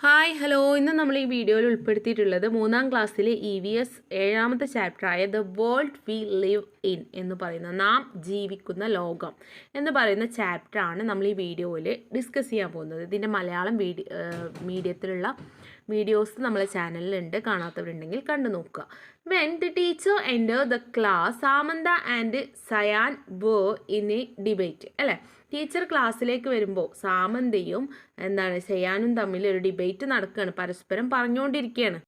Hi hello ഇന്ന് നമ്മൾ ഈ വീഡിയോയിൽ ഉൾപ്പെടുത്തിയിട്ടുള്ളത് മൂന്നാം ക്ലാസ്സിലെ EVS ഏഴാമത്തെ ചാപ്റ്ററായ the world we live in എന്ന് പറയുന്ന നാം ജീവിക്കുന്ന ലോകം എന്ന് പറയുന്ന ചാപ്റ്ററാണ് നമ്മൾ ഈ വീഡിയോയിൽ ഡിസ്കസ് ചെയ്യാൻ പോകുന്നത്. ഇതിൻ്റെ മലയാളം മീഡിയത്തിലുള്ള വീഡിയോസ് നമ്മളെ ചാനലിലുണ്ട്, കാണാത്തവരുണ്ടെങ്കിൽ കണ്ടു നോക്കുക. When the teacher enter the class, Samantha and cyan were in a debate അല്ലേ. ടീച്ചർ ക്ലാസ്സിലേക്ക് വരുമ്പോൾ സാമന്തയും സയാനും തമ്മിൽ ഒരു ഡിബേറ്റ് നടക്കുകയാണ്, പരസ്പരം പറഞ്ഞുകൊണ്ടിരിക്കുകയാണ്.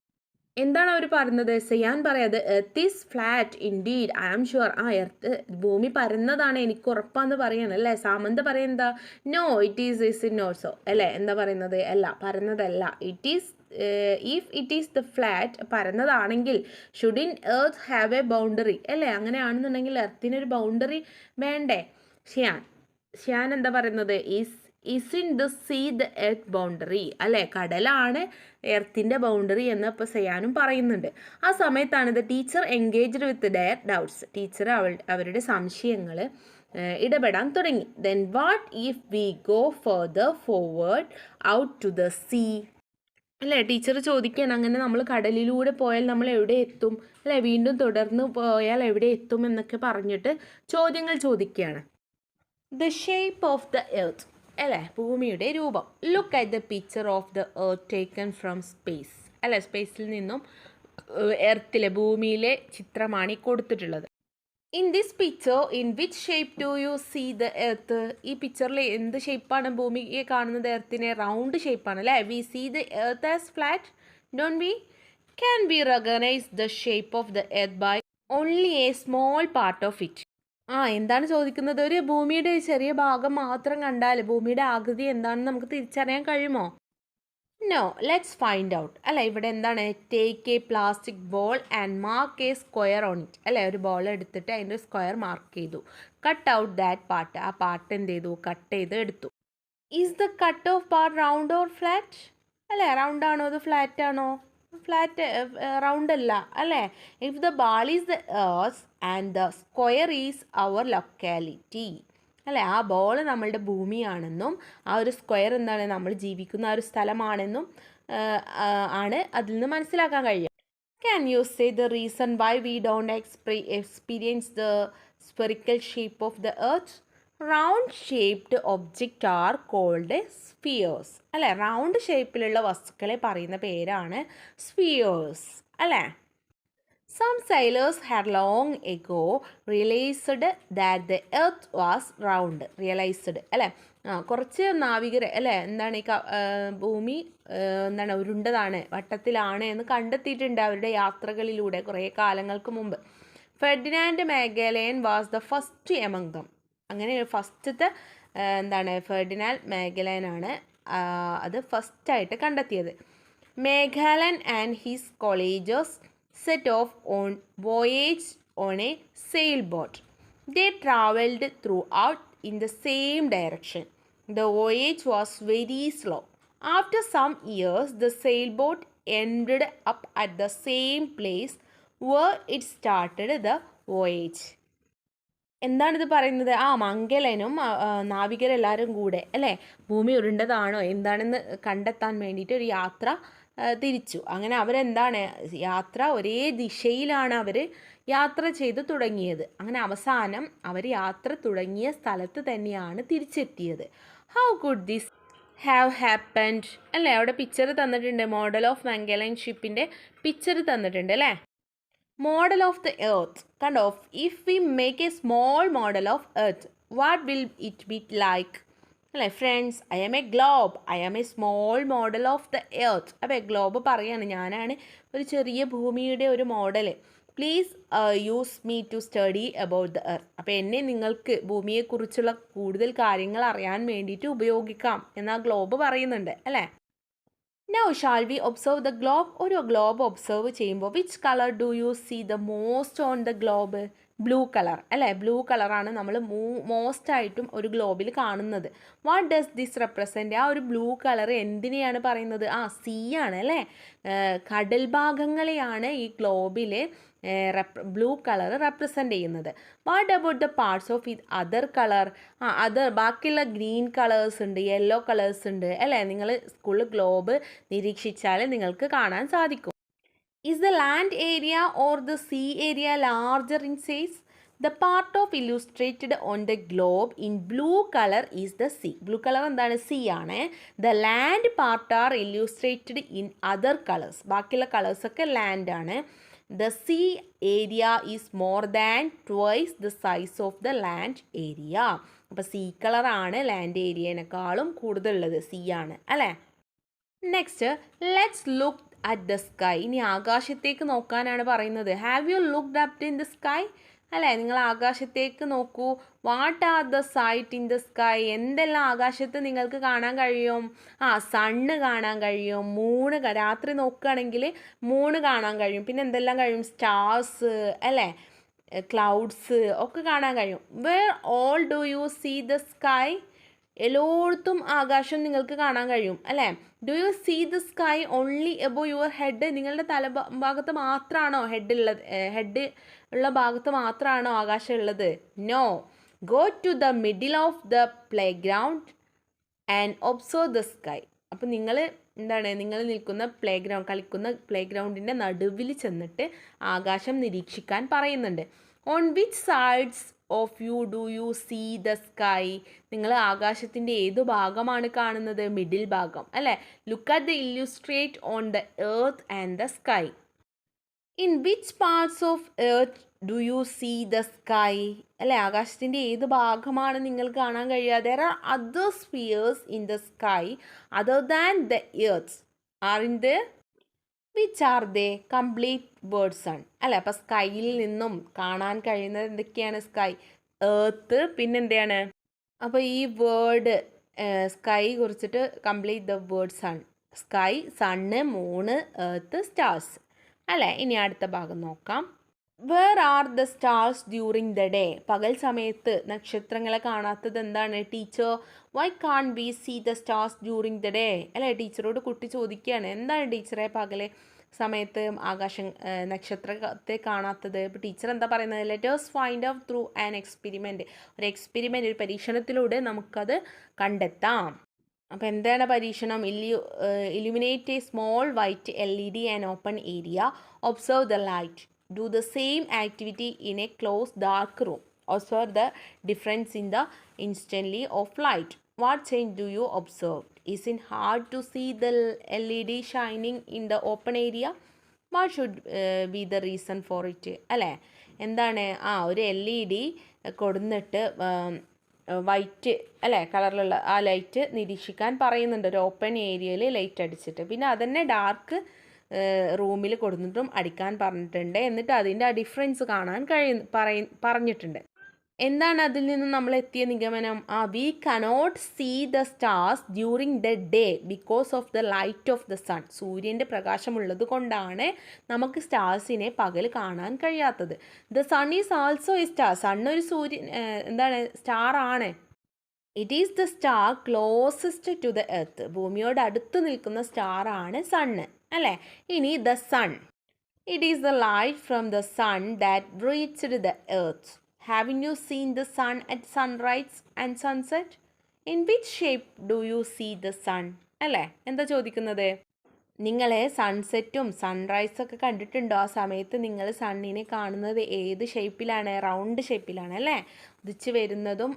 എന്താണ് അവർ പറയുന്നത്? സയാൻ പറയാത് earth is flat indeed, I am sure. Earth ഭൂമി പരന്നതാണ്, എനിക്ക് ഉറപ്പാന്ന് പറയാണ് അല്ലേ. സാമന്ത പറയുന്നത് no it is in also അല്ലേ. എന്താ പറയുന്നത്? അല്ല, പരന്നതല്ല. It is if it is the flat, പരന്നതാണെങ്കിൽ shouldn't earth have a boundary അല്ലേ. അങ്ങനെയാണെന്നുണ്ടെങ്കിൽ എർത്തിനൊരു ബൗണ്ടറി വേണ്ടേ. ഷ്യാൻ എന്താ പറയുന്നത്? Is in the sea the earth boundary അല്ലേ. കടലാണ് എർത്തിൻ്റെ ബൗണ്ടറി എന്ന് ഇപ്പോൾ സയാനും പറയുന്നുണ്ട്. ആ സമയത്താണ് the teacher engaged with their doubts. Teacher അവരുടെ സംശയങ്ങൾ ഇടപെടാൻ തുടങ്ങി. Then what if we go further forward out to the sea അല്ലേ. ടീച്ചർ ചോദിക്കുകയാണ്, അങ്ങനെ നമ്മൾ കടലിലൂടെ പോയാൽ നമ്മൾ എവിടെ എത്തും അല്ലേ, വീണ്ടും തുടർന്ന് പോയാൽ എവിടെ എത്തും എന്നൊക്കെ പറഞ്ഞിട്ട് ചോദ്യങ്ങൾ ചോദിക്കുകയാണ്. The shape of the earth അല്ലേ, ഭൂമിയുടെ രൂപം. Look at the picture of the earth taken from space അല്ലേ. സ്പേസിൽ നിന്നും എർത്തിലെ ഭൂമിയിലെ ചിത്രമാണ് ഈ കൊടുത്തിട്ടുള്ളത്. In this picture in which shape do you see the earth? ഈ പിക്ചറിൽ എന്ത് ഷേപ്പാണ് ഭൂമിയെ കാണുന്നത്? എർത്തിനെ റൗണ്ട് ഷേപ്പാണ് അല്ലേ. We see the earth as flat, don't we? Can be recognise the shape of the earth by only a small part of it? എന്താണ് ചോദിക്കുന്നത്? ഒരു ഭൂമിയുടെ ചെറിയ ഭാഗം മാത്രം കണ്ടാൽ ഭൂമിയുടെ ആകൃതി എന്താണെന്ന് നമുക്ക് തിരിച്ചറിയാൻ കഴിയുമോ? നോ, ലെറ്റ്സ് ഫൈൻഡ് ഔട്ട് അല്ലേ. ഇവിടെ എന്താണ്? Take a plastic ball and mark a square on it അല്ലേ. ഒരു ബോൾ എടുത്തിട്ട് അതിൻ്റെ സ്ക്വയർ മാർക്ക് ചെയ്തു. കട്ട് ഔട്ട് ദാറ്റ് പാർട്ട്, ആ പാർട്ട് എന്ത് ചെയ്തു? കട്ട് ചെയ്ത് എടുത്തു. Is the cut off part round or flat അല്ലേ. റൗണ്ട് ആണോ അത് ഫ്ലാറ്റ് ആണോ? ഫ്ലാറ്റ്, റൗണ്ട് അല്ല അല്ലേ. If the ball is the earth and the square is our locality അല്ലേ. ആ ബോൾ നമ്മളുടെ ഭൂമിയാണെന്നും ആ ഒരു സ്ക്വയർ എന്താണ് നമ്മൾ ജീവിക്കുന്ന ആ ഒരു സ്ഥലമാണെന്നും ആണ് അതിൽ നിന്ന് മനസ്സിലാക്കാൻ കഴിയും. Can you say the reason why we don't experience the spherical shape of the earth? Round shaped object are called spheres അല്ലേ. റൗണ്ട് ഷേപ്പിലുള്ള വസ്തുക്കളെ പറയുന്ന പേരാണ് സ്ഫിയേഴ്സ് അല്ലേ. Some sailors had long ago realised that the earth was round. Realised അല്ലേ. കുറച്ച് നാവികർ അല്ലേ എന്താണ് ഈ ഭൂമി ഉരുണ്ടതാണ്, വട്ടത്തിലാണ് എന്ന് കണ്ടെത്തിയിട്ടുണ്ട് അവരുടെ യാത്രകളിലൂടെ കുറേ കാലങ്ങൾക്ക് മുമ്പ്. Ferdinand Magellan was the first among them. അങ്ങനെ ഫസ്റ്റത്തെ ഫെർഡിനാൻഡ് മാഗലയനാണ് അത് ഫസ്റ്റായിട്ട് കണ്ടെത്തിയത്. Magellan and his colleagues set off on voyage on a sailboat. They travelled throughout in the same direction. The voyage was very slow. After some years, the sailboat ended up at the same place where it started the voyage. എന്താണിത് പറയുന്നത്? മംഗലനും നാവികരെല്ലാവരും കൂടെ അല്ലേ ഭൂമി ഉരുണ്ടതാണോ എന്താണെന്ന് കണ്ടെത്താൻ വേണ്ടിയിട്ട് ഒരു യാത്ര തിരിച്ചു. അങ്ങനെ യാത്ര ഒരേ ദിശയിലാണ് അവർ യാത്ര ചെയ്ത് തുടങ്ങിയത്. അങ്ങനെ അവസാനം അവർ യാത്ര തുടങ്ങിയ സ്ഥലത്ത് തന്നെയാണ് തിരിച്ചെത്തിയത്. How could this have happened അല്ലേ. അവിടെ പിക്ചർ തന്നിട്ടുണ്ട്, മോഡൽ ഓഫ് മംഗലൻ ഷിപ്പിൻ്റെ പിക്ചർ തന്നിട്ടുണ്ട് അല്ലേ. മോഡൽ ഓഫ് ദ എർത്ത് കണ്ടോ. If we make a small model of earth what will it be like അല്ലേ. Friends, I am a globe, I am a small model of the earth. അപ്പോൾ globe പറയാണ്, ഞാനാണ് ഒരു ചെറിയ ഭൂമിയുടെ ഒരു model. Please use me to study about the earth. അപ്പോൾ എന്നെ നിങ്ങൾക്ക് ഭൂമിയെക്കുറിച്ചുള്ള കൂടുതൽ കാര്യങ്ങൾ അറിയാൻ വേണ്ടിയിട്ട് ഉപയോഗിക്കാം എന്ന് ആ ഗ്ലോബ് പറയുന്നുണ്ട് അല്ലേ. Now shall we observe the globe. ഒരു ഗ്ലോബ് ഒബ്സർവ് ചെയ്യുമ്പോൾ which colour do you see the most on the globe? Blue colour അല്ലേ. ബ്ലൂ കളറാണ് നമ്മൾ മോസ്റ്റായിട്ടും ഒരു ഗ്ലോബിൽ കാണുന്നത്. What does this represent? ആ ഒരു ബ്ലൂ കളർ എന്തിനെയാണ് പറയുന്നത്? സീ ആണ് അല്ലേ. കടൽ ഭാഗങ്ങളെയാണ് ഈ ഗ്ലോബിൽ ബ്ലൂ കളർ റെപ്രസെൻ്റ് ചെയ്യുന്നത്. What about the parts of ഇത് അതർ കളർ? ബാക്കിയുള്ള ഗ്രീൻ കളേഴ്സ് ഉണ്ട്, യെല്ലോ കളേഴ്സ് ഉണ്ട് അല്ലേ? നിങ്ങൾ സ്കൂളിൽ ഗ്ലോബ് നിരീക്ഷിച്ചാൽ നിങ്ങൾക്ക് കാണാൻ സാധിക്കും. Is the land area or the sea area larger in size? The part of illustrated on the globe in blue color is the sea. Blue color എന്താണ്? sea ആണ്. The land part are illustrated in other colors. ബാക്കിയുള്ള colours ഒക്കെ land ആണ്. The sea area is more than twice the size of the land area. അപ്പോൾ sea colour ആണ് land ഏരിയനേക്കാളും കൂടുതലുള്ളത്, sea ആണ് അല്ലേ? Next let's look at the sky. ഇനി ആകാശത്തേക്ക് നോക്കാനാണ് പറയുന്നത്. Have you looked up in the sky? അല്ലേ, നിങ്ങൾ ആകാശത്തേക്ക് നോക്കൂ. What are the sight in the sky? എന്തെല്ലാം ആകാശത്ത് നിങ്ങൾക്ക് കാണാൻ കഴിയും? സണ്ണ് കാണാൻ കഴിയും, മൂണ്, രാത്രി നോക്കുകയാണെങ്കിൽ മൂണ് കാണാൻ കഴിയും. പിന്നെ എന്തെല്ലാം കഴിയും? സ്റ്റാർസ് അല്ലേ, ക്ലൗഡ്സ് ഒക്കെ കാണാൻ കഴിയും. Where all do you see the sky? എല്ലായിടത്തും ആകാശം നിങ്ങൾക്ക് കാണാൻ കഴിയും അല്ലേ? Do you see the sky only above your head? നിങ്ങളുടെ ഭാഗത്ത് മാത്രമാണോ ഹെഡ് ഉള്ള ഭാഗത്ത് മാത്രമാണോ ആകാശം ഉള്ളത്? No. Go to the middle of the playground and observe the sky. അപ്പം നിങ്ങൾ നിൽക്കുന്ന കളിക്കുന്ന പ്ലേ ഗ്രൗണ്ടിൻ്റെ നടുവിൽ ചെന്നിട്ട് ആകാശം നിരീക്ഷിക്കാൻ പറയുന്നുണ്ട്. On which sides of you do you see the sky? നിങ്ങൾ ആകാശത്തിൻ്റെ ഏതു ഭാഗമാണ് കാണുന്നത്? മിഡിൽ ഭാഗം അല്ലേ? Look at the illustrate on the earth and the sky. In which parts of earth do you see the sky? അല്ലേ, ആകാശത്തിൻ്റെ ഏത് ഭാഗമാണ് നിങ്ങൾക്ക് കാണാൻ കഴിയുക? There are other spheres in the sky other than the earth are in the which are they? Complete word sun അല്ലേ. അപ്പം സ്കൈയിൽ നിന്നും കാണാൻ കഴിയുന്നത് എന്തൊക്കെയാണ്? സ്കൈ, എർത്ത്, പിന്നെന്താണ്? അപ്പോൾ ഈ വേർഡ് സ്കൈ കുറിച്ചിട്ട് complete the word sun. Sky, sun, moon, earth, stars അല്ലേ. ഇനി അടുത്ത ഭാഗം നോക്കാം. Where are the stars during the day? പകൽ സമയത്ത് നക്ഷത്രങ്ങളെ കാണാത്തത് എന്താണ്? Teacher, why can be see the stars during the day? അല്ലേ, ടീച്ചറോട് കുട്ടി ചോദിക്കുകയാണ്, എന്താണ് ടീച്ചറെ പകലെ സമയത്ത് നക്ഷത്രത്തെ കാണാത്തത്? ഇപ്പോൾ ടീച്ചർ എന്താ പറയുന്നത്? Letters find out through an experiment. ഒരു പരീക്ഷണത്തിലൂടെ നമുക്കത് കണ്ടെത്താം. അപ്പോൾ എന്താണ് പരീക്ഷണം? Illuminate A small white LED and open area. Observe the light. Do the same activity in a closed dark room. Observe the difference in the intensity of light. What change do you observe? Is it hard to see the LED shining in the open area? What should be the reason for it? അല്ലേ, എന്താണ്? ഒരു LED കൊടുന്നിട്ട് white അല്ലേ കളറിലുള്ള ആ light നിരീക്ഷിക്കാൻ പറയുന്നുണ്ട്. ഒരു open ഏരിയയിൽ ലൈറ്റ് അടിച്ചിട്ട്, പിന്നെ അതന്നെ ഡാർക്ക് റൂമിൽ കൊടുത്തിട്ടും അടിക്കാൻ പറഞ്ഞിട്ടുണ്ട്. എന്നിട്ട് അതിൻ്റെ ആ ഡിഫറൻസ് കാണാൻ പറഞ്ഞിട്ടുണ്ട്. എന്താണ് അതിൽ നിന്ന് നമ്മൾ എത്തിയ നിഗമനം? We cannot see the stars during the day because of the light of the sun. സൂര്യൻ്റെ പ്രകാശമുള്ളത് കൊണ്ടാണ് നമുക്ക് സ്റ്റാർസിനെ പകൽ കാണാൻ കഴിയാത്തത്. The sun is also a star. Sun ഒരു സ്റ്റാർ ആണ്. It is the star closest to the earth. ഭൂമിയോട് അടുത്ത് നിൽക്കുന്ന സ്റ്റാർ ആണ് സണ്ണ് അല്ലേ. ഇനി the sun, it is the light from the sun that reached the earth. Haven't you seen the sun at sunrise and sunset? In which shape do you see the sun? അല്ലേ, എന്താ ചോദിക്കുന്നത്? നിങ്ങൾ സൺസെറ്റും സൺറൈസൊക്കെ കണ്ടിട്ടുണ്ടോ? ആ സമയത്ത് നിങ്ങൾ സണ്ണിനെ കാണുന്നത് ഏത് ഷേപ്പിലാണ്? റൗണ്ട് ഷേപ്പിലാണ് അല്ലേ. ഉദിച്ച് വരുന്നതും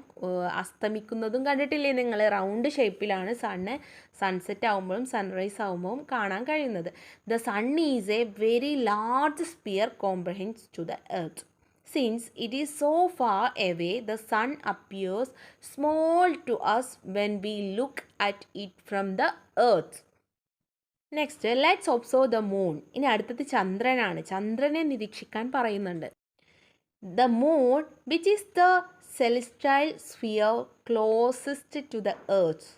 അസ്തമിക്കുന്നതും കണ്ടിട്ടില്ലേ നിങ്ങൾ? റൗണ്ട് ഷേപ്പിലാണ് സണ്ണ് സൺസെറ്റ് ആകുമ്പോഴും സൺറൈസ് ആകുമ്പോഴും കാണാൻ കഴിയുന്നത്. The sun is a very large sphere comprehends to the earth. Since it is so far away, the sun appears small to us when we look at it from the earth. Next let's observe the moon. ഇനി അടുത്തത് ചന്ദ്രനാണ്. ചന്ദ്രനെ നിരീക്ഷിക്കാൻ പറയുന്നുണ്ട്. The moon which is the celestial sphere closest to the earth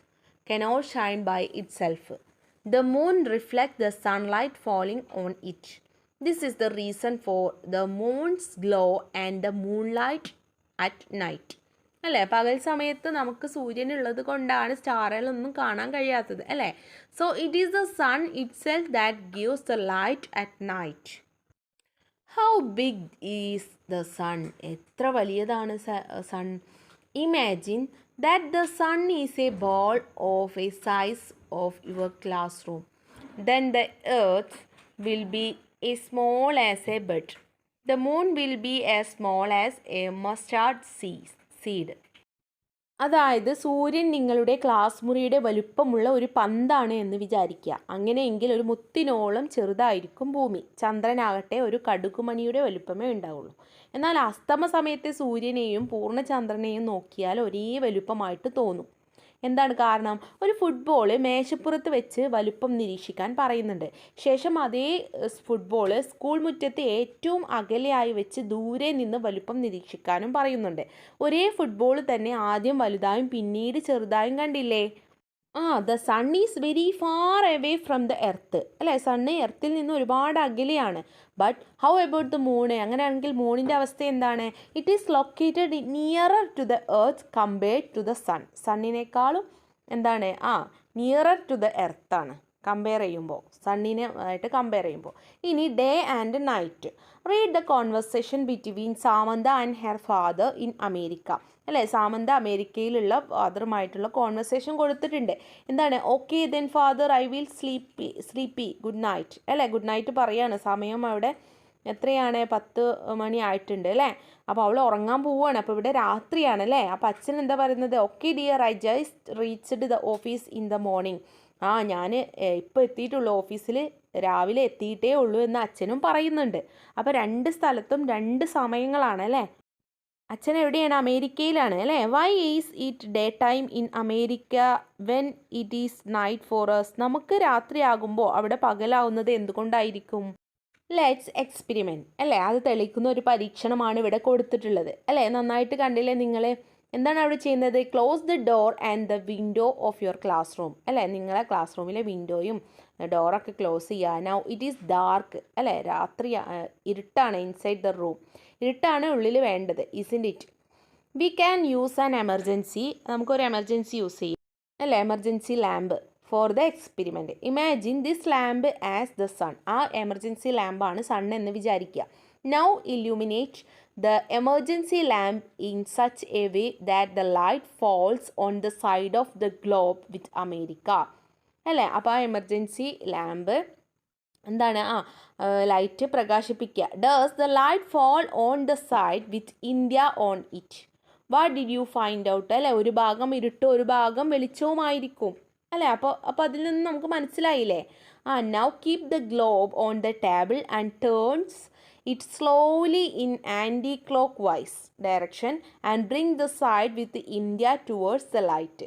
cannot shine by itself. The moon reflect the sunlight falling on it. This is the reason for the moon's glow and the moonlight at night. അല്ലേ, പകൽ സമയത്ത് നമുക്ക് സൂര്യനുള്ളത് കൊണ്ടാണ് സ്റ്റാറുകളൊന്നും കാണാൻ കഴിയാത്തത് അല്ലേ. So it is the sun itself that gives the light at night. How big is the sun? എത്ര വലിയതാണ് sun? Imagine that the sun is a ball of a size of your class room. Then the earth will be a small as a bud. The moon will be as small as a mustard seed. അതായത് സൂര്യൻ നിങ്ങളുടെ class മുറിയുടെ വലുപ്പമുള്ള ഒരു പന്താണ് എന്ന് വിചാരിക്കുക. അങ്ങനെയെങ്കിൽ ഒരു മുത്തിനോളം ചെറുതായിരിക്കും ഭൂമി. ചന്ദ്രനാകട്ടെ ഒരു കടുകുമണിയുടെ വലുപ്പമേ ഉണ്ടാവുള്ളൂ. എന്നാൽ അസ്തമ സമയത്തെ സൂര്യനെയും പൂർണ്ണചന്ദ്രനെയും നോക്കിയാൽ ഒരേ വലുപ്പമായിട്ട് തോന്നും. എന്താണ് കാരണം? ഒരു ഫുട്ബോൾ മേശപ്പുറത്ത് വെച്ച് വലുപ്പം നിരീക്ഷിക്കാൻ പറയുന്നുണ്ട്. ശേഷം അതേ ഫുട്ബോൾ സ്കൂൾ മുറ്റത്ത് ഏറ്റവും അകലെയായി വെച്ച് ദൂരെ നിന്ന് വലുപ്പം നിരീക്ഷിക്കാനും പറയുന്നുണ്ട്. ഒരേ ഫുട്ബോൾ തന്നെ ആദ്യം വലുതായും പിന്നീട് ചെറുതായും കണ്ടില്ലേ? The sun is very far away from the earth. അല്ലേ, സണ്ണ് എർത്തിൽ നിന്ന് ഒരുപാട് അകലെയാണ്. But how about the moon? അങ്ങനെയാണെങ്കിൽ മൂണിൻ്റെ അവസ്ഥ എന്താണ്? It is located nearer to the earth compared to the sun. സണ്ണിനേക്കാളും എന്താണ്? നിയറർ ടു ദ എർത്താണ് കമ്പയർ ചെയ്യുമ്പോൾ, സണ്ണിനെ ആയിട്ട് കമ്പയർ ചെയ്യുമ്പോൾ. ഇനി day and night. Read the conversation between Samantha and her father in America. അല്ലേ, സാമന്ത അമേരിക്കയിലുള്ള ഫാദറുമായിട്ടുള്ള കോൺവെർസേഷൻ കൊടുത്തിട്ടുണ്ട്. എന്താണ്? Okay then father I will sleepy good night. അല്ലേ, ഗുഡ് നൈറ്റ് പറയാണ്. സമയം അവിടെ എത്രയാണ്? 10 മണി ആയിട്ടുണ്ട് അല്ലേ. അപ്പോൾ അവൾ ഉറങ്ങാൻ പോവുകയാണ്. അപ്പോൾ ഇവിടെ രാത്രിയാണ് അല്ലേ. അപ്പോൾ അച്ഛൻ എന്താ പറയുന്നത്? Okay dear I just reached the office in the morning. ഞാൻ ഇപ്പോൾ എത്തിയിട്ടുള്ളൂ, ഓഫീസിൽ രാവിലെ എത്തിയിട്ടേ ഉള്ളൂ എന്ന് അച്ഛനും പറയുന്നുണ്ട്. അപ്പോൾ രണ്ട് സ്ഥലത്തും രണ്ട് സമയങ്ങളാണ് അല്ലേ. അച്ഛൻ എവിടെയാണ്? അമേരിക്കയിലാണ് അല്ലേ. Why is it day time in America when it is night for us? നമുക്ക് രാത്രിയാകുമ്പോൾ അവിടെ പകലാവുന്നത് എന്തുകൊണ്ടായിരിക്കും? Let's experiment. അല്ലേ, അത് തെളിയിക്കുന്ന ഒരു പരീക്ഷണമാണ് ഇവിടെ കൊടുത്തിട്ടുള്ളത്. അല്ലേ, നന്നായിട്ട് കണ്ടില്ലേ നിങ്ങൾ? എന്താണ് അവിടെ ചെയ്യുന്നത്? Close the door and the window of your class room. അല്ലേ, നിങ്ങളെ ക്ലാസ് റൂമിലെ വിൻഡോയും ഡോറൊക്കെ ക്ലോസ് ചെയ്യുക. Now it is dark. അല്ലേ, രാത്രി ഇരുട്ടാണ്. ഇൻസൈഡ് ദ റൂം ഇരുട്ടാണ് ഉള്ളിൽ വേണ്ടത്. Isn't it? We can use an emergency. നമുക്കൊരു എമർജൻസി യൂസ് ചെയ്യും അല്ലേ, emergency lamp for the experiment. Imagine this lamp as the sun. ആ എമർജൻസി ലാമ്പാണ് സൺ എന്ന് വിചാരിക്കുക. Now illuminate the emergency lamp in such a way that the light falls on the side of the globe with America. അല്ലേ, അപ്പോൾ ആ emergency lamp എന്താണ്? Light പ്രകാശിപ്പിക്കുക. Does the light fall on the side with India on it? What did you find out? അല്ലേ, ഒരു ഭാഗം ഇരുട്ടും ഒരു ഭാഗം വെളിച്ചവുമായിരിക്കും അല്ലേ. അപ്പോൾ അതിൽ നിന്ന് നമുക്ക് മനസ്സിലായില്ലേ? now keep the globe on the table and turns it slowly in anti-clockwise direction and bring the side with India towards the light.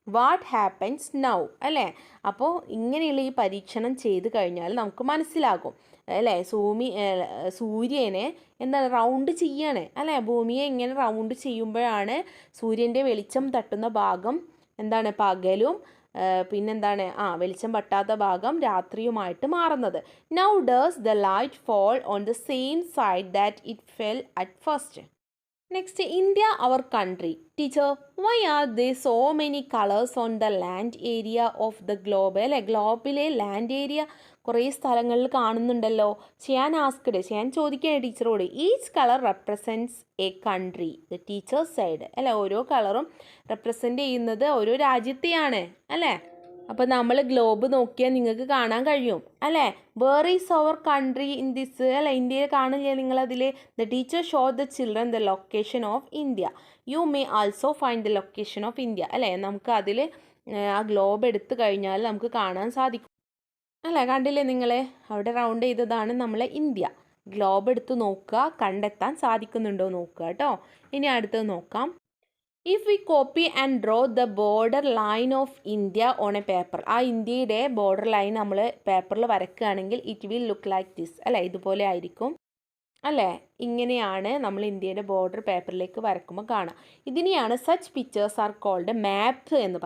What happens now? അല്ലേ, അപ്പോൾ ഇങ്ങനെയുള്ള ഈ പരീക്ഷണം ചെയ്ത് കഴിഞ്ഞാൽ നമുക്ക് മനസ്സിലാകും അല്ലേ. സൂര്യനെ എന്താണ് റൗണ്ട് ചെയ്യാണ് അല്ലേ. ഭൂമിയെ ഇങ്ങനെ റൗണ്ട് ചെയ്യുമ്പോഴാണ് സൂര്യൻ്റെ വെളിച്ചം തട്ടുന്ന ഭാഗം എന്താണ് പകലും പിന്നെന്താണ് വെളിച്ചം പറ്റാത്ത ഭാഗം രാത്രിയുമായിട്ട് മാറുന്നത്. Now does the light fall on the same side that it fell at first. Next, India our country. Teacher, why are they so many colours on the land area of the globe? അല്ലേ, ഗ്ലോബിലെ land area കുറേ സ്ഥലങ്ങളിൽ കാണുന്നുണ്ടല്ലോ. ചെയ്യാൻ ചോദിക്കുകയാണ് ടീച്ചറോട്. Each colour represents A country. The teacher side. അല്ലേ, ഓരോ കളറും റെപ്രസെൻ്റ് ചെയ്യുന്നത് ഓരോ രാജ്യത്തെയാണ് അല്ലേ. അപ്പോൾ നമ്മൾ ഗ്ലോബ് നോക്കിയാൽ നിങ്ങൾക്ക് കാണാൻ കഴിയും അല്ലേ. Where is our country in this? അല്ല, ഇന്ത്യയിൽ കാണില്ലേ നിങ്ങളതിൽ? The teacher show the children the location of India. You may also find the location of India. അല്ലേ, നമുക്ക് അതിൽ ആ ഗ്ലോബ് എടുത്തു കഴിഞ്ഞാൽ നമുക്ക് കാണാൻ സാധിക്കും അല്ലേ. കണ്ടില്ലേ നിങ്ങളെ? അവിടെ റൗണ്ട് ചെയ്തതാണ് നമ്മളെ ഇന്ത്യ. ഗ്ലോബ് എടുത്ത് നോക്കുക, കണ്ടെത്താൻ സാധിക്കുന്നുണ്ടോ നോക്കുക കേട്ടോ. ഇനി അടുത്തത് നോക്കാം. If we copy and draw the border line of India on A paper. ആ ഇന്ത്യയുടെ ബോർഡർ ലൈൻ നമ്മൾ പേപ്പറിൽ വരയ്ക്കുകയാണെങ്കിൽ it will look like this. അല്ലേ, ഇതുപോലെ ആയിരിക്കും അല്ലേ. ഇങ്ങനെയാണ് നമ്മൾ ഇന്ത്യയുടെ ബോർഡർ പേപ്പറിലേക്ക് വരയ്ക്കുമ്പോൾ കാണാം. ഇതിനെയാണ് such pictures are called maps എന്ന്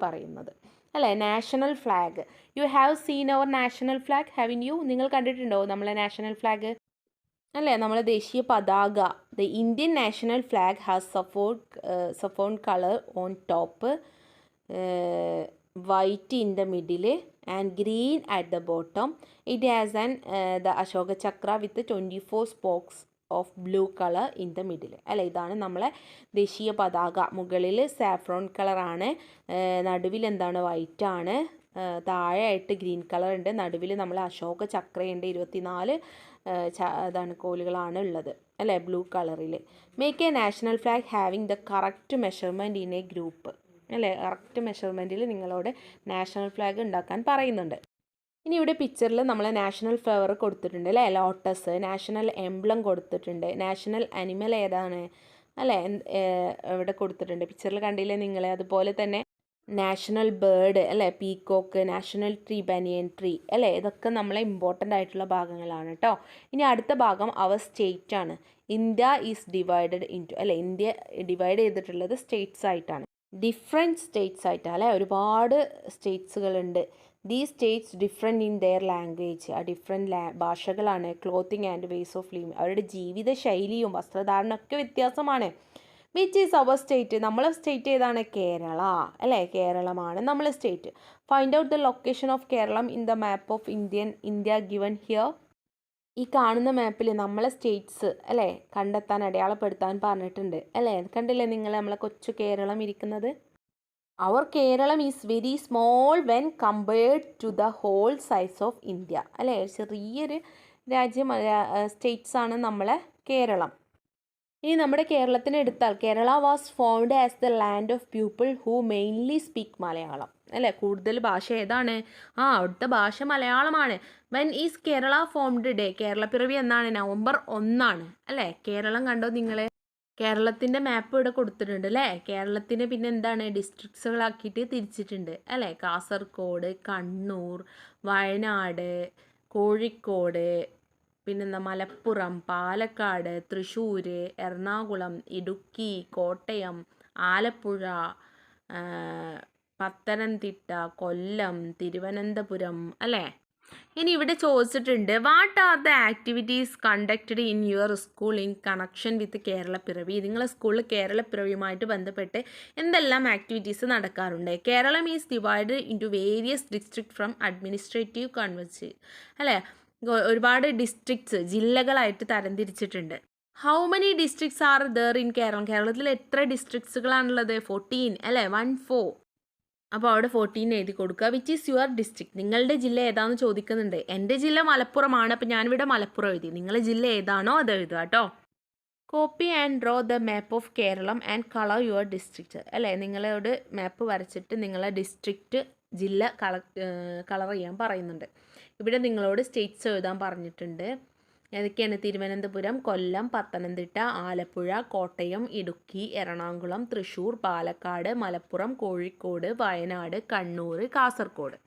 പറയുന്നത് അല്ലേ. National flag. You have seen our national flag, have you? നിങ്ങൾ കണ്ടിട്ടുണ്ടോ നമ്മളെ നാഷണൽ ഫ്ലാഗ്? അല്ലേ, നമ്മളെ ദേശീയ പതാക. The Indian national flag has saffron colour on top, white in the middle, and green at the bottom. It has the Ashoka Chakra with the 24 spokes of blue color in the middle. അല്ലേ, ഇതാണ് നമ്മളെ ദേശീയ പതാക. മുകളിൽ saffron കളറാണ്, നടുവിൽ എന്താണ് white ആണ്, താഴെയായിട്ട് ഗ്രീൻ കളർ ഉണ്ട്, നടുവിൽ നമ്മൾ അശോക ചക്രയുണ്ട്, 24 ഇതാണ് കോലുകളാണ് ഉള്ളത് അല്ലേ, ബ്ലൂ കളറിൽ. Make A national flag having the correct measurement in A group അല്ലേ, കറക്റ്റ് മെഷർമെൻറ്റിൽ നിങ്ങളോട് നാഷണൽ ഫ്ലാഗ് ഉണ്ടാക്കാൻ പറയുന്നുണ്ട്. ഇനി ഇവിടെ പിക്ചറിൽ നമ്മൾ നാഷണൽ ഫ്ലവർ കൊടുത്തിട്ടുണ്ട് അല്ലേ, ലോട്ടസ്. നാഷണൽ എംബ്ലം കൊടുത്തിട്ടുണ്ട്. നാഷണൽ അനിമൽ ഏതാണ് അല്ലേ, ഇവിടെ കൊടുത്തിട്ടുണ്ട്, പിക്ചറിൽ കണ്ടില്ലേ നിങ്ങൾ. അതുപോലെ തന്നെ നാഷണൽ ബേർഡ് അല്ലേ, പീക്കോക്ക്. നാഷണൽ ട്രീ ബനിയൻ ട്രീ അല്ലേ, ഇതൊക്കെ നമ്മളെ ഇമ്പോർട്ടൻ്റ് ആയിട്ടുള്ള ഭാഗങ്ങളാണ് കേട്ടോ. ഇനി അടുത്ത ഭാഗം അവർ സ്റ്റേറ്റ് ആണ്. ഇന്ത്യ ഈസ് ഡിവൈഡഡ് ഇൻറ്റു അല്ലേ, ഇന്ത്യ ഡിവൈഡ് ചെയ്തിട്ടുള്ളത് സ്റ്റേറ്റ്സ് ആയിട്ടാണ്, ഡിഫറെൻറ്റ് സ്റ്റേറ്റ്സ് ആയിട്ടാണ് അല്ലേ, ഒരുപാട് സ്റ്റേറ്റ്സുകളുണ്ട്. These states different in their language, ആ ഡിഫറെൻറ്റ് ഭാഷകളാണ്. Clothing and ways of living, അവരുടെ ജീവിത ശൈലിയും വസ്ത്രധാരണമൊക്കെ വ്യത്യാസമാണ്. വിച്ച് ഈസ് അവർ സ്റ്റേറ്റ്, നമ്മളെ സ്റ്റേറ്റ് ഏതാണ്, കേരള അല്ലേ, കേരളമാണ് നമ്മളെ state. Find out the location of Keralam in the map of India given here. ഈ കാണുന്ന മാപ്പിൽ നമ്മളെ സ്റ്റേറ്റ്സ് അല്ലേ കണ്ടെത്താൻ, അടയാളപ്പെടുത്താൻ പറഞ്ഞിട്ടുണ്ട് അല്ലേ, കണ്ടില്ലേ നിങ്ങൾ നമ്മളെ കൊച്ചു കേരളം ഇരിക്കുന്നത്. Our Keralam is very small when compared to the whole size of India അല്ലേ, ചെറിയൊരു രാജ്യം, സ്റ്റേറ്റ്സ് ആണ് നമ്മളെ കേരളം. ഇനി നമ്മുടെ കേരളത്തിന് എടുത്താൽ, Kerala was formed as the land of people who mainly speak Malayalam അല്ലേ, കൂടുതൽ ഭാഷ ഏതാണ്, അവിടുത്തെ ഭാഷ മലയാളമാണ്. When is Kerala formed day, Keralappiravi എന്നാണ്, നവംബർ 1 അല്ലേ. കേരളം കണ്ടോ നിങ്ങൾ, കേരളത്തിൻ്റെ മാപ്പ് ഇവിടെ കൊടുത്തിട്ടുണ്ട് അല്ലേ. കേരളത്തിന് പിന്നെ എന്താണ്, ഡിസ്ട്രിക്ട്സുകളാക്കിയിട്ട് തിരിച്ചിട്ടുണ്ട് അല്ലേ. കാസർഗോഡ്, കണ്ണൂർ, വയനാട്, കോഴിക്കോട്, പിന്നെന്താ മലപ്പുറം, പാലക്കാട്, തൃശ്ശൂർ, എറണാകുളം, ഇടുക്കി, കോട്ടയം, ആലപ്പുഴ, പത്തനംതിട്ട, കൊല്ലം, തിരുവനന്തപുരം അല്ലേ. ഇനി ഇവിടെ ചോദിച്ചിട്ടുണ്ട്, what are the activities conducted in your school in connection with Keralappiravi. നിങ്ങളെ സ്കൂളിൽ കേരളപ്പിറവിയുമായിട്ട് ബന്ധപ്പെട്ട് എന്തെല്ലാം ആക്ടിവിറ്റീസ് നടക്കാറുണ്ട്. Keralam is divided into various district from administrative convenience അല്ലേ, ഒരുപാട് ഡിസ്ട്രിക്ട്സ് ജില്ലകളായിട്ട് തരംതിരിച്ചിട്ടുണ്ട്. How many districts are there in Keralam, കേരളത്തിൽ എത്ര ഡിസ്ട്രിക്ട്സുകളാണുള്ളത്, 14 അല്ലേ, 14. അപ്പോൾ അവിടെ 14 എഴുതി കൊടുക്കുക. വിച്ച് ഈസ് യുവർ ഡിസ്ട്രിക്ട്, നിങ്ങളുടെ ജില്ല ഏതാണെന്ന് ചോദിക്കുന്നുണ്ട്. എൻ്റെ ജില്ല മലപ്പുറമാണ്, അപ്പോൾ ഞാനിവിടെ മലപ്പുറം എഴുതി, നിങ്ങളുടെ ജില്ല ഏതാണോ അത് എഴുതുക കേട്ടോ. Copy and draw the map of Keralam and colour your district അല്ലേ, നിങ്ങളോട് മാപ്പ് വരച്ചിട്ട് നിങ്ങളെ ഡിസ്ട്രിക്റ്റ് ജില്ല കളർ ചെയ്യാൻ പറയുന്നുണ്ട്. ഇവിടെ നിങ്ങളോട് സ്റ്റേറ്റ്സ് എഴുതാൻ പറഞ്ഞിട്ടുണ്ട്. ഏതൊക്കെയാണ്, തിരുവനന്തപുരം, കൊല്ലം, പത്തനംതിട്ട, ആലപ്പുഴ, കോട്ടയം, ഇടുക്കി, എറണാകുളം, തൃശ്ശൂർ, പാലക്കാട്, മലപ്പുറം, കോഴിക്കോട്, വയനാട്, കണ്ണൂർ, കാസർഗോഡ്.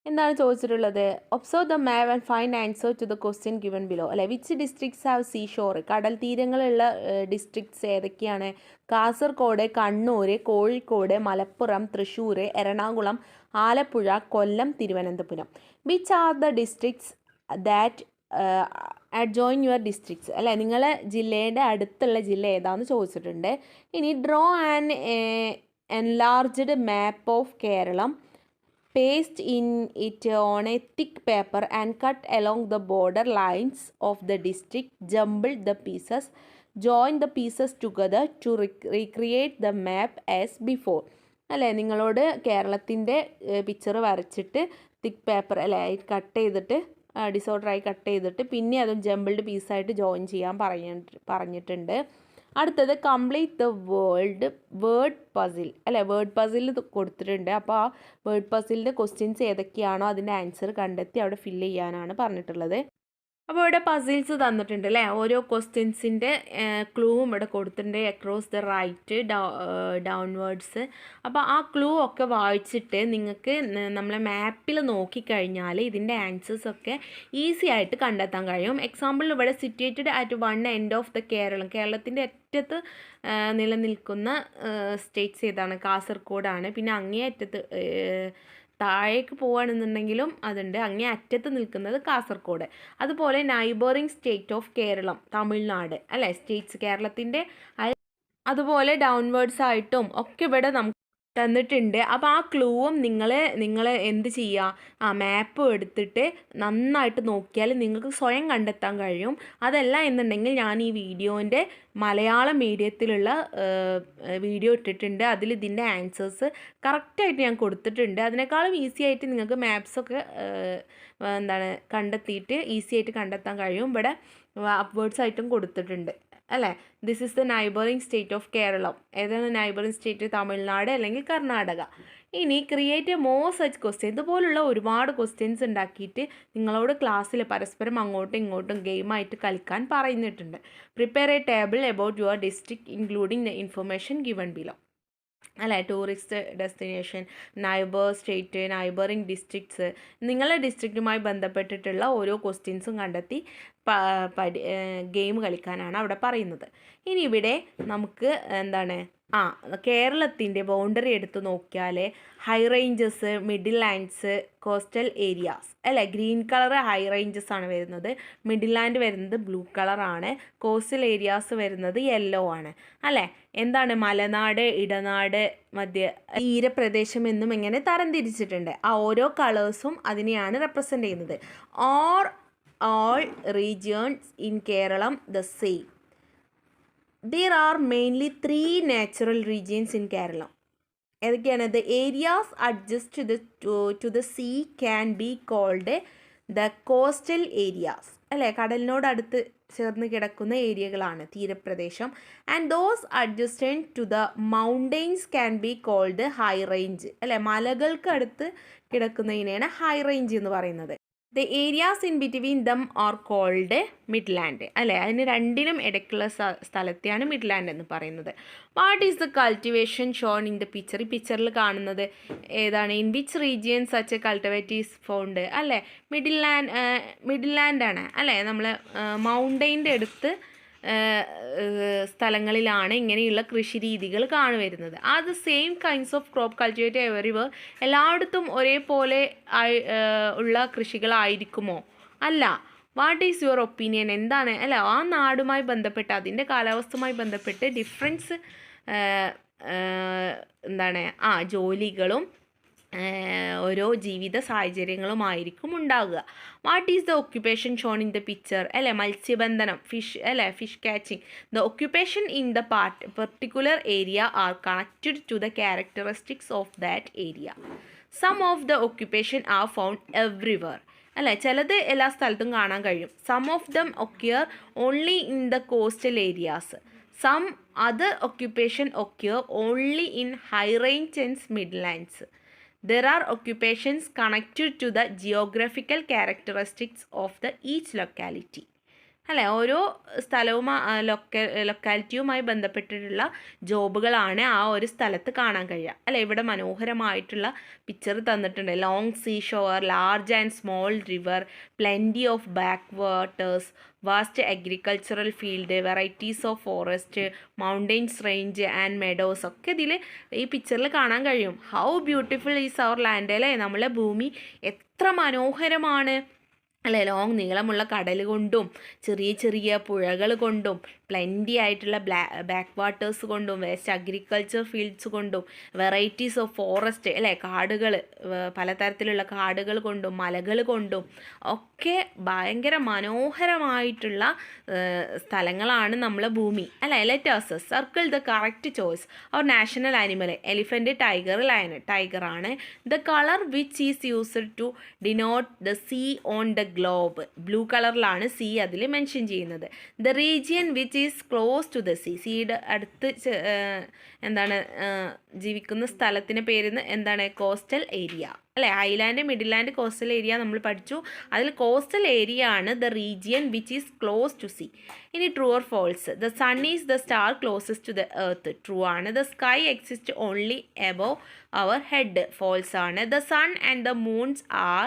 എന്താണ് ചോദിച്ചിട്ടുള്ളത്, observe the map and find answer to the question given below അല്ലെ. Which districts have sea shore, കടൽ തീരങ്ങളുള്ള ഡിസ്ട്രിക്ട്സ് ഏതൊക്കെയാണ്, Kasaragod, Kannur, Kozhikode, Malappuram, Thrissur, Ernakulam, Alappuzha, Kollam, Thiruvananthapuram. Which are the districts that adjoin your districts അല്ലേ, നിങ്ങളെ ജില്ലയുടെ അടുത്തുള്ള ജില്ല ഏതാണെന്ന് ചോദിച്ചിട്ടുണ്ട്. ഇനി draw and enlarged map of Keralam, paste in it on a thick paper and cut along the border lines of the district, jumble the pieces, join the pieces together to recreate the map as before അല്ലേ. നിങ്ങളോട് കേരളത്തിൻ്റെ picture വരച്ചിട്ട് തിക്ക് paper അല്ലേ cut ചെയ്തിട്ട് ഡിസോർഡറായി cut ചെയ്തിട്ട് പിന്നെ അതും jumbled പീസായിട്ട് ജോയിൻ ചെയ്യാൻ പറഞ്ഞിട്ടുണ്ട്. അടുത്തത് കംപ്ലീറ്റ് ദ വേർഡ് പസിൽ അല്ലേ, വേർഡ് പസിൽ കൊടുത്തിട്ടുണ്ട്. അപ്പോൾ ആ വേർഡ് പസിലിൻ്റെ ക്വസ്റ്റ്യൻസ് ഏതൊക്കെയാണോ അതിൻ്റെ ആൻസർ കണ്ടെത്തി അവിടെ ഫില്ല് ചെയ്യാനാണ് പറഞ്ഞിട്ടുള്ളത്. അപ്പോൾ ഇവിടെ പസിൽസ് തന്നിട്ടുണ്ട് അല്ലേ, ഓരോ ക്വസ്റ്റ്യൻസിൻ്റെ ക്ലൂവും ഇവിടെ കൊടുത്തിട്ടുണ്ട്. Across the right, downwards. അപ്പോൾ ആ ക്ലൂ ഒക്കെ വായിച്ചിട്ട് നിങ്ങൾക്ക് നമ്മളെ മാപ്പിൽ നോക്കിക്കഴിഞ്ഞാൽ ഇതിൻ്റെ ആൻസേഴ്സൊക്കെ ഈസി ആയിട്ട് കണ്ടെത്താൻ കഴിയും. എക്സാമ്പിൾ ഇവിടെ situated at one end of the Keralam, കേരളത്തിൻ്റെ അറ്റത്ത് നിലനിൽക്കുന്ന സ്റ്റേറ്റ്സ് ഏതാണ്, കാസർഗോഡാണ്. പിന്നെ അങ്ങേ അറ്റത്ത് താഴേക്ക് പോവുകയാണെന്നുണ്ടെങ്കിലും അതുണ്ട്, അങ്ങേ അറ്റത്ത് നിൽക്കുന്നത് കാസർഗോഡ്. അതുപോലെ neighbouring state of Keralam, Tamil Nadu അല്ലേ, സ്റ്റേറ്റ്സ് കേരളത്തിൻ്റെ. അതുപോലെ ഡൗൺവേർഡ്സ് ആയിട്ടും ഒക്കെ ഇവിടെ നമുക്ക് തന്നിട്ടുണ്ട്. അപ്പോൾ ആ ക്ലൂവും നിങ്ങൾ എന്ത് ചെയ്യുക, ആ മാപ്പ് എടുത്തിട്ട് നന്നായിട്ട് നോക്കിയാൽ നിങ്ങൾക്ക് സ്വയം കണ്ടെത്താൻ കഴിയും. അതല്ല എന്നുണ്ടെങ്കിൽ ഞാൻ ഈ വീഡിയോൻ്റെ മലയാളം മീഡിയത്തിലുള്ള വീഡിയോ ഇട്ടിട്ടുണ്ട്. അതിൽ ഇതിൻ്റെ ആൻസേഴ്സ് കറക്റ്റായിട്ട് ഞാൻ കൊടുത്തിട്ടുണ്ട്. അതിനേക്കാളും ഈസി ആയിട്ട് നിങ്ങൾക്ക് മാപ്സൊക്കെ കണ്ടെത്തിയിട്ട് ഈസി ആയിട്ട് കണ്ടെത്താൻ കഴിയും. ഇവിടെ അപ്വേർഡ്സ് ആയിട്ടും കൊടുത്തിട്ടുണ്ട് അല്ലേ. This is the neighbouring state of Keralam. ഏതാണ് നൈബറിങ് സ്റ്റേറ്റ്? തമിഴ്നാട് അല്ലെങ്കിൽ കർണാടക. ഇനി create a more such question. ഇതുപോലുള്ള ഒരുപാട് ക്വസ്റ്റ്യൻസ് ഉണ്ടാക്കിയിട്ട് നിങ്ങളോട് ക്ലാസ്സിൽ പരസ്പരം അങ്ങോട്ടും ഇങ്ങോട്ടും ഗെയിമായിട്ട് കളിക്കാൻ പറഞ്ഞിട്ടുണ്ട്. Prepare a table about your district including the information given below. അല്ലേ, tourist destination, neighbour state, neighbouring districts, നിങ്ങളുടെ ഡിസ്ട്രിക്റ്റുമായി ബന്ധപ്പെട്ടിട്ടുള്ള ഓരോ ക്വസ്റ്റ്യൻസും കണ്ടെത്തി ഗെയിം കളിക്കാനാണ് അവിടെ പറയുന്നത്. ഇനി ഇവിടെ നമുക്ക് കേരളത്തിൻ്റെ ബൗണ്ടറി എടുത്ത് നോക്കിയാൽ high ranges, middle lands, coastal areas അല്ലേ. ഗ്രീൻ കളർ ഹൈ റേഞ്ചസ് ആണ് വരുന്നത്, മിഡിൽ ലാൻഡ് വരുന്നത് ബ്ലൂ കളറാണ്, കോസ്റ്റൽ ഏരിയാസ് വരുന്നത് യെല്ലോ ആണ് അല്ലേ. മലനാട്, ഇടനാട്, തീരപ്രദേശം എന്നും ഇങ്ങനെ തരംതിരിച്ചിട്ടുണ്ട്. ആ ഓരോ കളേഴ്സും അതിനെയാണ് റെപ്രസെൻ്റ് ചെയ്യുന്നത്. all regions in Kerala the same. There are mainly 3 natural regions in Kerala. ഏതൊക്കെയാണ്? The areas adjacent to the sea can be called the coastal areas അല്ലേ. കടലിനോട് അടുത്ത് ചേർന്ന് കിടക്കുന്ന ഏരിയകളാണ് തീരപ്രദേശം. And those adjacent to the mountains can be called high range അല്ലേ. മലകൾക്ക് അടുത്ത് കിടക്കുന്നതിനെയാണ് high range എന്ന് പറയുന്നത്. The areas in between them are called midland അല്ലേ. അതിന് രണ്ടിനും ഇടയ്ക്കുള്ള സ്ഥലത്തെയാണ് മിഡ്ലാൻഡ് എന്ന് പറയുന്നത്. What is the cultivation shown in the picture? ഈ പിക്ചറിൽ കാണുന്നത് ഏതാണ്? In which region such a cultivate is found അല്ലേ. മിഡിൽ ലാൻഡാണ് അല്ലേ. നമ്മൾ മൗണ്ടെയിൻ്റെ അടുത്ത് സ്ഥലങ്ങളിലാണ് ഇങ്ങനെയുള്ള കൃഷി രീതികൾ കാണുവരുന്നത്. ആ the same kinds of crop cultivate എവരിവർ. എല്ലായിടത്തും ഒരേപോലെ ഉള്ള കൃഷികളായിരിക്കുമോ? അല്ല. What is your opinion? എന്താണ് അല്ല ആ നാടുമായി ബന്ധപ്പെട്ട് അതിൻ്റെ കാലാവസ്ഥയുമായി ബന്ധപ്പെട്ട് ഡിഫറൻസ് ജോലികളും ഓരോ ജീവിത സാഹചര്യങ്ങളുമായിരിക്കും ഉണ്ടാകുക. What is the occupation shown in the picture അല്ലേ. മത്സ്യബന്ധനം, ഫിഷ് അല്ലേ, fish catching. The occupation in the particular area are connected to the characteristics of that area. Some of the occupation are found everywhere അല്ലേ. ചിലത് എല്ലാ സ്ഥലത്തും കാണാൻ കഴിയും. Some of them occur only in the coastal areas. Some other occupation occur only in high range and midlands. There are occupations connected to the geographical characteristics of the each locality. അല്ലേ, ഓരോ സ്ഥലവും ലൊക്കാലിറ്റിയുമായി ബന്ധപ്പെട്ടിട്ടുള്ള ജോബുകളാണ് ആ ഒരു സ്ഥലത്ത് കാണാൻ കഴിയുക അല്ലേ. ഇവിടെ മനോഹരമായിട്ടുള്ള പിക്ചർ തന്നിട്ടുണ്ട്. Long sea shore, large and small river, plenty of back waters, vast agricultural field, varieties of forest, mountains range and meadows ഒക്കെ ഇതിൽ ഈ പിക്ചറിൽ കാണാൻ കഴിയും. How beautiful is our land അല്ലേ. നമ്മളെ ഭൂമി എത്ര മനോഹരമാണ് അല്ലേ. ലോങ് നീളമുള്ള കടൽ കൊണ്ടും ചെറിയ ചെറിയ പുഴകൾ കൊണ്ടും പ്ലെൻറ്റി ആയിട്ടുള്ള ബാക്ക് വാട്ടേഴ്സ് കൊണ്ടും വേസ്റ്റ് അഗ്രികൾച്ചർ ഫീൽഡ്സ് കൊണ്ടും വെറൈറ്റീസ് ഓഫ് ഫോറസ്റ്റ് അല്ലേ, കാടുകൾ, പലതരത്തിലുള്ള കാടുകൾ കൊണ്ടും മലകൾ കൊണ്ടും ഒക്കെ ഭയങ്കര മനോഹരമായിട്ടുള്ള സ്ഥലങ്ങളാണ് നമ്മളെ ഭൂമി അല്ലേ. Let us circle the correct choice. Our national animal elephant, tiger, lion. ടൈഗറാണ്. The colour which is used to denote the sea on the globe. Blue കളറിലാണ് സീ അതിൽ മെൻഷൻ ചെയ്യുന്നത്. The region which is close to the sea. സീയുടെ അടുത്ത് ജീവിക്കുന്ന സ്ഥലത്തിൻ്റെ പേര് എന്താണ്? കോസ്റ്റൽ ഏരിയ അല്ലേ. Island, middle land, coastal area നമ്മൾ പഠിച്ചു. അതിൽ കോസ്റ്റൽ ഏരിയ ആണ് the region which is close to see. ഇനി true or false? The sun is the star closest to the earth. True ആണ്. The sky exist only above our head. False ആണ്. The sun and the moons are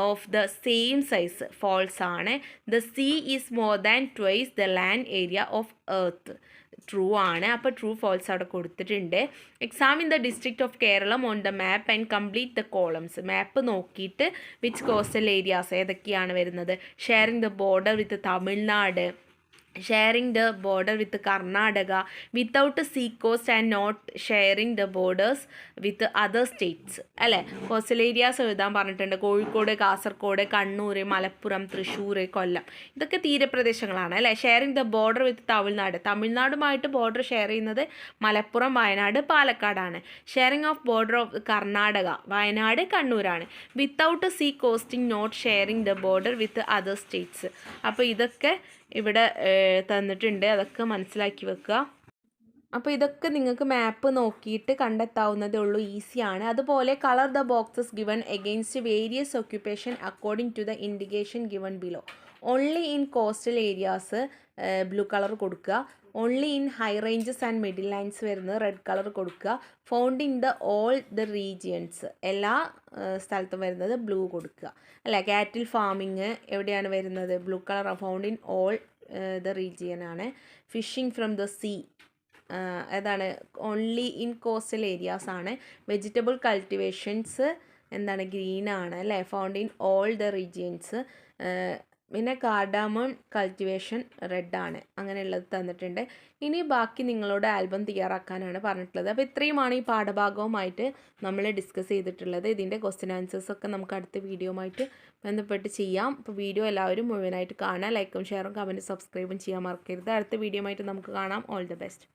of the same size. False ആണ്. The sea is more than twice the land area of earth. True ആണ്. അപ്പോൾ true false അവിടെ കൊടുത്തിട്ടുണ്ട്. Examine the district of Keralam on the map and complete the columns. Map നോക്കിയിട്ട് which coastal areas ഏതൊക്കെയാണ് വരുന്നത്. Sharing the border with Tamil Nadu, sharing the border with Karnataka, without sea coast and not sharing the borders with other states അല്ലേ. Coastal areas എഴുതാൻ പറഞ്ഞിട്ടുണ്ട്. കോഴിക്കോട്, കാസർഗോഡ്, കണ്ണൂർ, മലപ്പുറം, തൃശ്ശൂർ, കൊല്ലം, ഇതൊക്കെ തീരപ്രദേശങ്ങളാണ് അല്ലേ. Sharing the border with Tamil Nadu, തമിഴ്നാടുമായിട്ട് ബോർഡർ ഷെയർ ചെയ്യുന്നത് മലപ്പുറം, വയനാട്, പാലക്കാടാണ്. Sharing of border of Karnataka, Wayanad, കണ്ണൂരാണ്. Without sea coasting not sharing the border with other states. അപ്പോൾ ഇതൊക്കെ ഇവിടെ തന്നിട്ടുണ്ട്, അതൊക്കെ മനസ്സിലാക്കി വെക്കുക. അപ്പോൾ ഇതൊക്കെ നിങ്ങൾക്ക് മാപ്പ് നോക്കിയിട്ട് കണ്ടെത്താവുന്നതേ ഉള്ളൂ, ഈസിയാണ്. അതുപോലെ colour the boxes given against various occupation according to the indication given below. Only in coastal areas blue colour കൊടുക്കുക. Only in high ranges and middle lines വരുന്നത് റെഡ് കളർ കൊടുക്കുക. Found in the all the regions, എല്ലാ സ്ഥലത്തും വരുന്നത് blue കൊടുക്കുക അല്ലേ. കാറ്റിൽ farming എവിടെയാണ് വരുന്നത്, blue colour. Found in all the region ആണ്. ഫിഷിംഗ് ഫ്രം ദ സീ ഏതാണ്, ഓൺലി ഇൻ കോസ്റ്റൽ ഏരിയാസ് ആണ്. വെജിറ്റബിൾ കൾട്ടിവേഷൻസ് എന്താണ്, ഗ്രീൻ ആണ് അല്ലേ. Found in all the regions. പിന്നെ കാർഡാമോൺ കൾട്ടിവേഷൻ റെഡ് ആണ്. അങ്ങനെയുള്ളത് തന്നിട്ടുണ്ട്. ഇനി ബാക്കി നിങ്ങളോട് ആൽബം തയ്യാറാക്കാനാണ് പറഞ്ഞിട്ടുള്ളത്. അപ്പോൾ ഇത്രയുമാണ് ഈ പാഠഭാഗവുമായിട്ട് നമ്മൾ ഡിസ്കസ് ചെയ്തിട്ടുള്ളത്. ഇതിൻ്റെ ക്വസ്റ്റ്യൻ ആൻസേഴ്സൊക്കെ നമുക്ക് അടുത്ത വീഡിയോയുമായിട്ട് ബന്ധപ്പെട്ട് ചെയ്യാം. അപ്പോൾ വീഡിയോ എല്ലാവരും മുഴുവനായിട്ട് കാണുക. ലൈക്കും ഷെയറും കമൻറ്റും സബ്സ്ക്രൈബും ചെയ്യാൻ മറക്കരുത്. അടുത്ത വീഡിയോയുമായിട്ട് നമുക്ക് കാണാം. All the best.